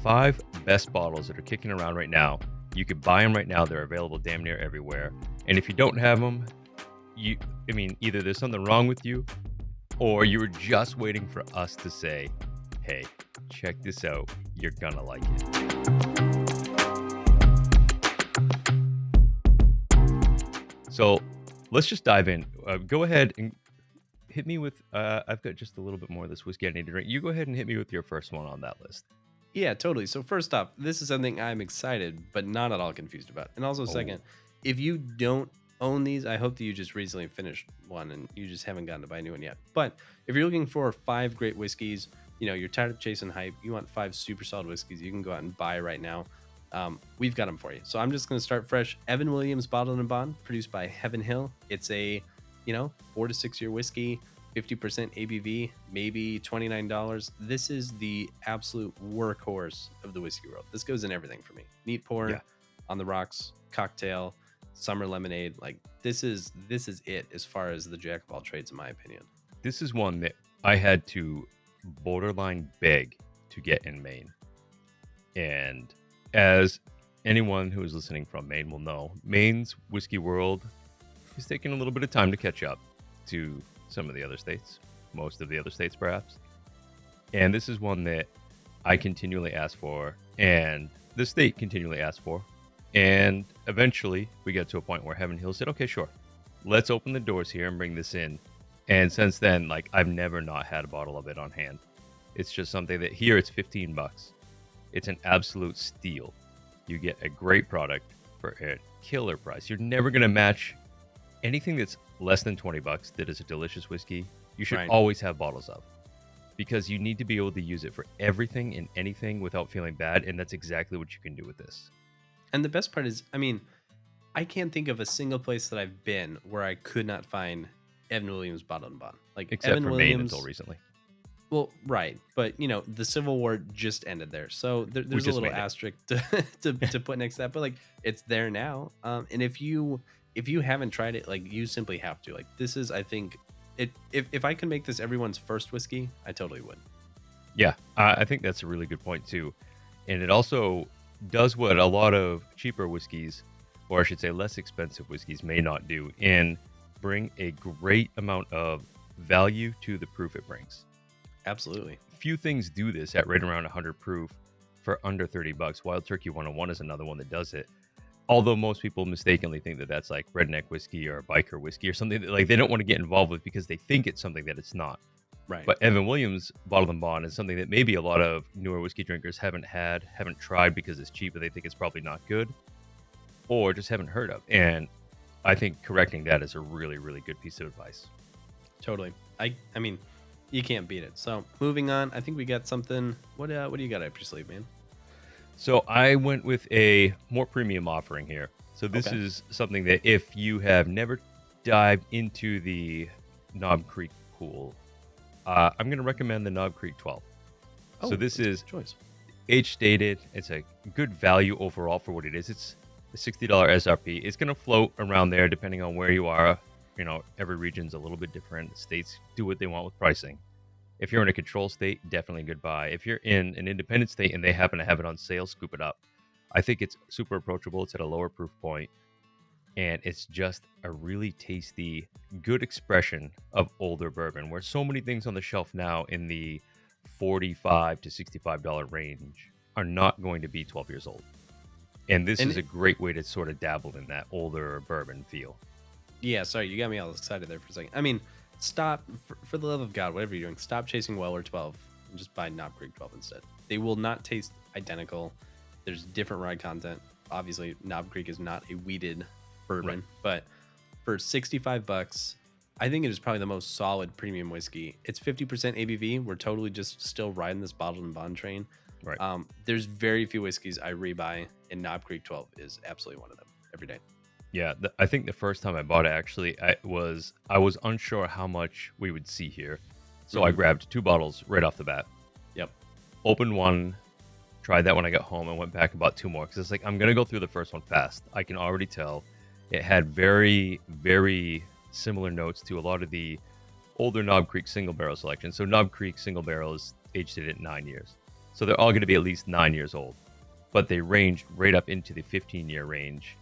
5 best bottles that are kicking around right now. You could buy them right now. They're available damn near everywhere. And if you don't have them, either there's something wrong with you or you were just waiting for us to say, hey, check this out. You're gonna like it. So let's just dive in. Go ahead and hit me with, I've got just a little bit more of this whiskey I need to drink. You go ahead and hit me with your first one on that list. Yeah, totally. So first off, this is something I'm excited, but not at all confused about. And also, second, if you don't own these, I hope that you just recently finished one and you just haven't gotten to buy a new one yet. But if you're looking for 5 great whiskeys, you're tired of chasing hype, you want 5 super solid whiskeys you can go out and buy right now. We've got them for you. So I'm just going to start fresh. Evan Williams Bottled and Bond, produced by Heaven Hill. It's a 4 to 6 year whiskey, 50% ABV, maybe $29. This is the absolute workhorse of the whiskey world. This goes in everything for me. Neat pour, on the rocks, cocktail, summer lemonade. Like this is it as far as the jack of all trades, in my opinion. This is one that I had to borderline beg to get in Maine. And as anyone who is listening from Maine will know, Maine's whiskey world is taking a little bit of time to catch up to some of the other states, most of the other states perhaps. And this is one that I continually ask for, and the state continually asks for. And eventually we get to a point where Heaven Hill said, okay, sure, let's open the doors here and bring this in. And since then, like, I've never not had a bottle of it on hand. It's just something that here it's $15. It's an absolute steal. You get a great product for a killer price. You're never going to match anything that's less than $20 that is a delicious whiskey. You should always have bottles of, because you need to be able to use it for everything and anything without feeling bad. And that's exactly what you can do with this. And the best part is, I can't think of a single place that I've been where I could not find Evan Williams Bottled and Bond. Like except Evan for Williams, Maine until recently. Well, right. But, the Civil War just ended there. So there's a little asterisk to put next to that. But, like, it's there now. And if you haven't tried it, like, you simply have to. Like, this is, I think, if I could make this everyone's first whiskey, I totally would. Yeah, I think that's a really good point, too. And it also does what a lot of cheaper whiskeys, or I should say less expensive whiskeys, may not do, and bring a great amount of value to the proof it brings. Absolutely. Few things do this at right around 100 proof for under $30. Wild Turkey 101 is another one that does it. Although most people mistakenly think that that's like redneck whiskey or biker whiskey or something that, like, they don't want to get involved with because they think it's something that it's not. Right. But Evan Williams Bottled and Bond is something that maybe a lot of newer whiskey drinkers haven't tried because it's cheap, but they think it's probably not good, or just haven't heard of. And I think correcting that is a really, really good piece of advice. Totally. I mean, you can't beat it. So moving on, I think we got something. What do you got up your sleeve, man? So I went with a more premium offering here. So this is something that if you have never dived into the Knob Creek pool, I'm going to recommend the Knob Creek 12. So this is age stated. It's a good value overall for what it is. It's a $60 SRP. It's going to float around there depending on where you are. Every region's a little bit different. States do what they want with pricing. If you're in a control state, definitely a good buy. If you're in an independent state and they happen to have it on sale, scoop it up. I think it's super approachable. It's at a lower proof point, and it's just a really tasty, good expression of older bourbon, where so many things on the shelf now in the $45 to $65 range are not going to be 12 years old. And this is a great way to sort of dabble in that older bourbon feel. Yeah, sorry, you got me all excited there for a second. I mean, stop, for the love of God, whatever you're doing, stop chasing Weller 12 and just buy Knob Creek 12 instead. They will not taste identical. There's different rye content. Obviously, Knob Creek is not a wheated bourbon, but for $65, I think it is probably the most solid premium whiskey. It's 50% ABV. We're totally just still riding this Bottled and Bond train. Right. There's very few whiskeys I rebuy, and Knob Creek 12 is absolutely one of them every day. Yeah, I think the first time I bought it, actually, I was unsure how much we would see here. So I grabbed 2 bottles right off the bat. Yep. Opened one, tried that when I got home, and went back and bought 2 more. Because it's like, I'm going to go through the first one fast. I can already tell it had very, very similar notes to a lot of the older Knob Creek single barrel selection. So Knob Creek single barrel is aged at 9 years. So they're all going to be at least 9 years old. But they ranged right up into the 15-year range,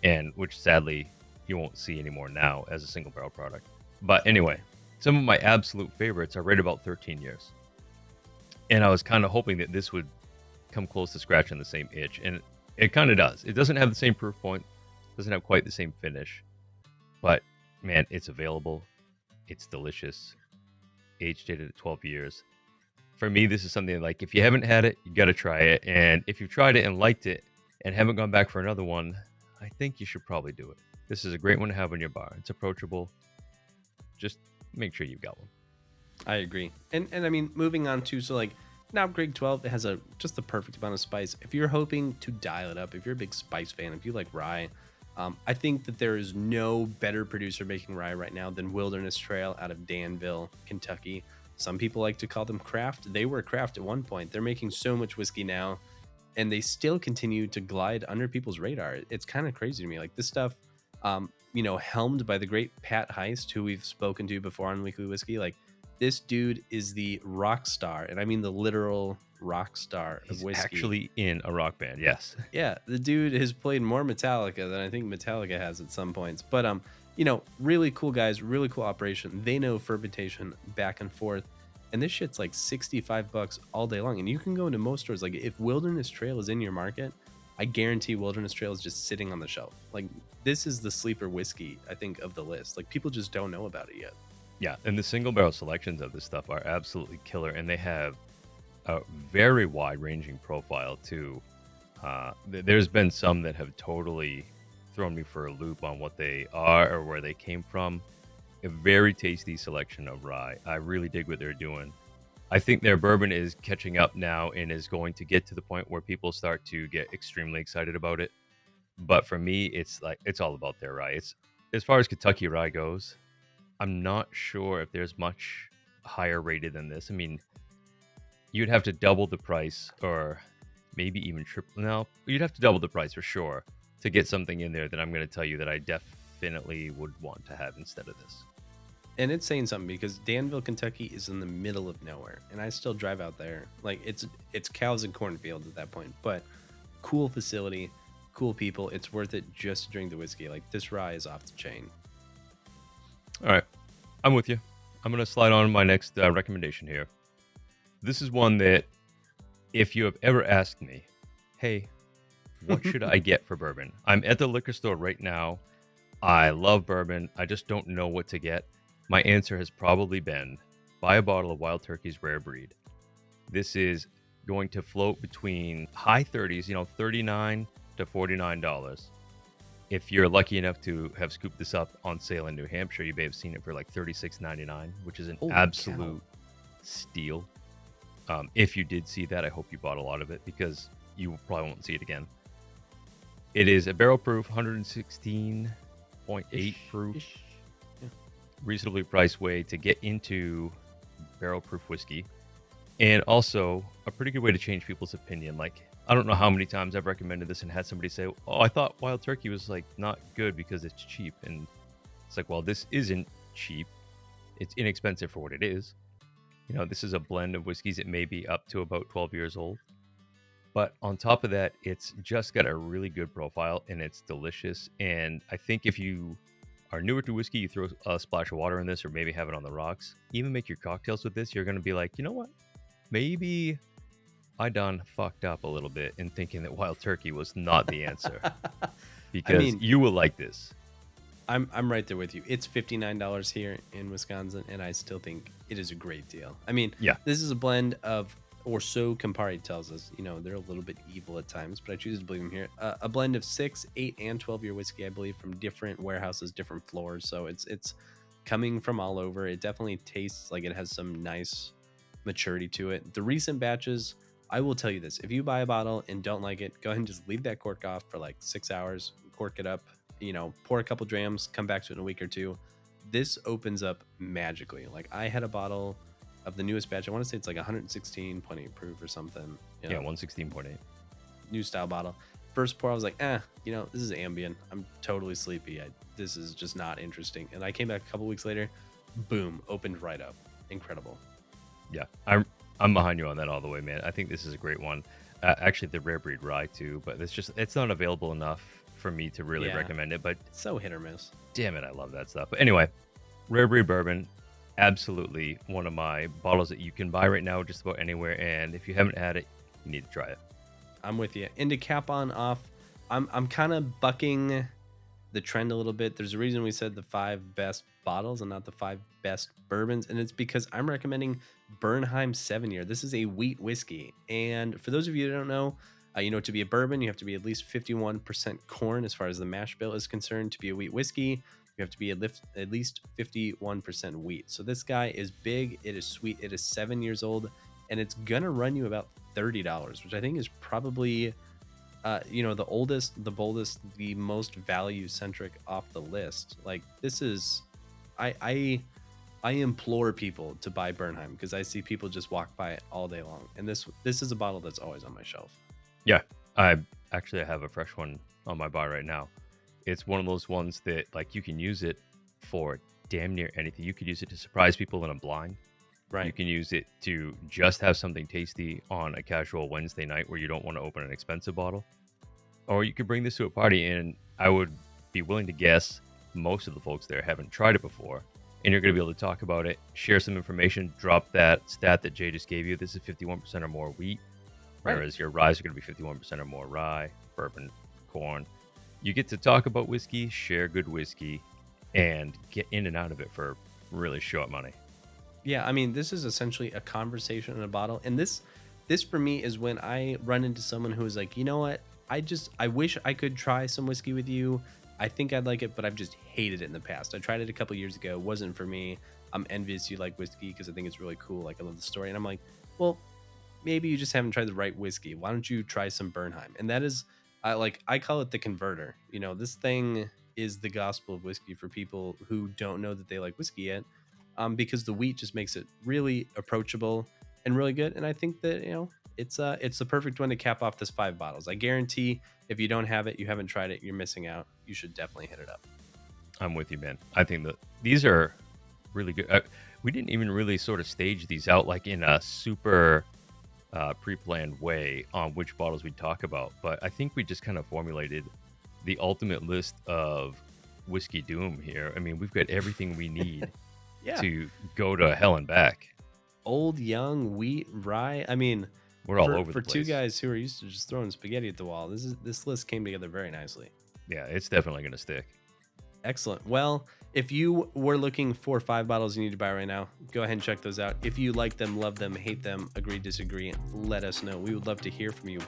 and which sadly you won't see anymore now as a single barrel product. But anyway, some of my absolute favorites are right about 13 years. And I was kind of hoping that this would come close to scratching the same itch, and it kind of does. It doesn't have the same proof point, doesn't have quite the same finish, but man, it's available. It's delicious. Age dated at 12 years. For me, this is something like if you haven't had it, you got to try it. And if you've tried it and liked it and haven't gone back for another one, I think you should probably do it. This is a great one to have in your bar. It's approachable. Just make sure you've got one. I agree. And I mean, moving on to, so like Knobkrig 12, it has just the perfect amount of spice. If you're hoping to dial it up, if you're a big spice fan, if you like rye, I think that there is no better producer making rye right now than Wilderness Trail out of Danville, Kentucky. Some people like to call them craft. They were craft at one point. They're making so much whiskey now, and they still continue to glide under people's radar. It's kind of crazy to me. Like this stuff, helmed by the great Pat Heist, who we've spoken to before on Weekly Whiskey. Like this dude is the rock star, and I mean the literal rock star of whiskey. Actually in a rock band, yes. Yeah, the dude has played more Metallica than I think Metallica has at some points. But really cool guys, really cool operation. They know fermentation back and forth. And this shit's like $65 all day long. And you can go into most stores. Like if Wilderness Trail is in your market, I guarantee Wilderness Trail is just sitting on the shelf. Like this is the sleeper whiskey, I think, of the list. Like people just don't know about it yet. Yeah, and the single barrel selections of this stuff are absolutely killer. And they have a very wide ranging profile too. There's been some that have totally thrown me for a loop on what they are or where they came from. A very tasty selection of rye. I really dig what they're doing. I think their bourbon is catching up now and is going to get to the point where people start to get extremely excited about it. But for me, it's all about their rye. It's as far as Kentucky rye goes, I'm not sure if there's much higher rated than this. I mean, you'd have to double the price or maybe even triple. No, you'd have to double the price for sure to get something in there that I'm going to tell you that I definitely would want to have instead of this. And it's saying something because Danville, Kentucky is in the middle of nowhere, and I still drive out there. Like it's cows and cornfields at that point, but cool facility, cool people. It's worth it just to drink the whiskey. Like this rye is off the chain. All right, I'm with you. I'm going to slide on my next recommendation here. This is one that if you have ever asked me, hey, what should I get for bourbon? I'm at the liquor store right now. I love bourbon. I just don't know what to get. My answer has probably been buy a bottle of Wild Turkey's Rare Breed. This is going to float between high 30s, $39 to $49. If you're lucky enough to have scooped this up on sale in New Hampshire, you may have seen it for like $36.99, which is an absolute steal. If you did see that, I hope you bought a lot of it because you probably won't see it again. It is a barrel proof, 116.8 proof. Yeah. Reasonably priced way to get into barrel proof whiskey, and also a pretty good way to change people's opinion. Like I don't know how many times I've recommended this and had somebody say, oh, I thought Wild Turkey was like not good because it's cheap. And it's like, well, this isn't cheap. It's inexpensive for what it is. This is a blend of whiskeys. It may be up to about 12 years old, but on top of that, it's just got a really good profile and it's delicious. And I think if you are newer to whiskey, you throw a splash of water in this or maybe have it on the rocks, even make your cocktails with this, you're going to be like, you know what? Maybe I done fucked up a little bit in thinking that Wild Turkey was not the answer because you will like this. I'm right there with you. It's $59 here in Wisconsin, and I still think it is a great deal. I mean, yeah, this is a blend of, or so Campari tells us, they're a little bit evil at times, but I choose to believe them here. A blend of 6, 8, and 12-year whiskey, I believe, from different warehouses, different floors. So it's coming from all over. It definitely tastes like it has some nice maturity to it. The recent batches, I will tell you this. If you buy a bottle and don't like it, go ahead and just leave that cork off for like 6 hours, cork it up, pour a couple drams, come back to it in a week or two. This opens up magically. Like I had a bottle of the newest batch. I want to say it's like 116.8 proof or something. Yeah, 116.8. New style bottle. First pour, I was like, this is Ambien. I'm totally sleepy. This is just not interesting. And I came back a couple weeks later, boom, opened right up. Incredible. Yeah, I'm behind you on that all the way, man. I think this is a great one. Actually, the rare breed rye too, but it's not available enough for me to really Yeah, recommend it. But so hit or miss. damn it, I love that stuff. But anyway, rare breed bourbon, absolutely one of my bottles that you can buy right now just about anywhere. And if you haven't had it, you need to try it. I'm with you. And to cap on off, I'm kind of bucking the trend a little bit. There's a reason we said the 5 best bottles and not the 5 best bourbons, and it's because I'm recommending Bernheim 7-year. This is a wheat whiskey, and for those of you that don't know, to be a bourbon, you have to be at least 51% corn as far as the mash bill is concerned. To be a wheat whiskey, you have to be at least 51% wheat. So this guy is big. It is sweet. It is 7 years old, and it's gonna run you about $30, which I think is probably the oldest, the boldest, the most value centric off the list. Like this is, I implore people to buy Bernheim because I see people just walk by it all day long, and this is a bottle that's always on my shelf. Yeah, I have a fresh one on my bar right now. It's one of those ones that like you can use it for damn near anything. You could use it to surprise people in a blind. You Right. can use it to just have something tasty on a casual Wednesday night where you don't want to open an expensive bottle. Or you could bring this to a party, and I would be willing to guess most of the folks there haven't tried it before. And you're going to be able to talk about it, share some information, drop that stat that Jay just gave you. This is 51% or more wheat, Right. whereas your ryes are going to be 51% or more rye, bourbon, corn. You get to talk about whiskey, share good whiskey, and get in and out of it for really short money. Yeah, I mean, this is essentially a conversation in a bottle. And this for me is when I run into someone who is like, you know what? I wish I could try some whiskey with you. I think I'd like it, but I've just hated it in the past. I tried it a couple years ago. It wasn't for me. I'm envious you like whiskey because I think it's really cool. Like I love the story. And I'm like, well, maybe you just haven't tried the right whiskey. Why don't you try some Bernheim? And that is I call it the converter. This thing is the gospel of whiskey for people who don't know that they like whiskey yet. Because the wheat just makes it really approachable and really good. And I think that it's the perfect one to cap off this 5 bottles. I guarantee if you don't have it, you haven't tried it, you're missing out. You should definitely hit it up. I'm with you, man. I think that these are really good. We didn't even really sort of stage these out like in a super pre-planned way on which bottles we talk about, but I think we just kind of formulated the ultimate list of whiskey doom here. I mean, we've got everything we need Yeah. to go to hell and back. Old, young, wheat, rye. I mean, We're all for, over for the two place. guys who are used to just throwing spaghetti at the wall, this list came together very nicely. Yeah, it's definitely going to stick. Excellent. Well, if you were looking for 5 bottles you need to buy right now, go ahead and check those out. If you like them, love them, hate them, agree, disagree, let us know. We would love to hear from you.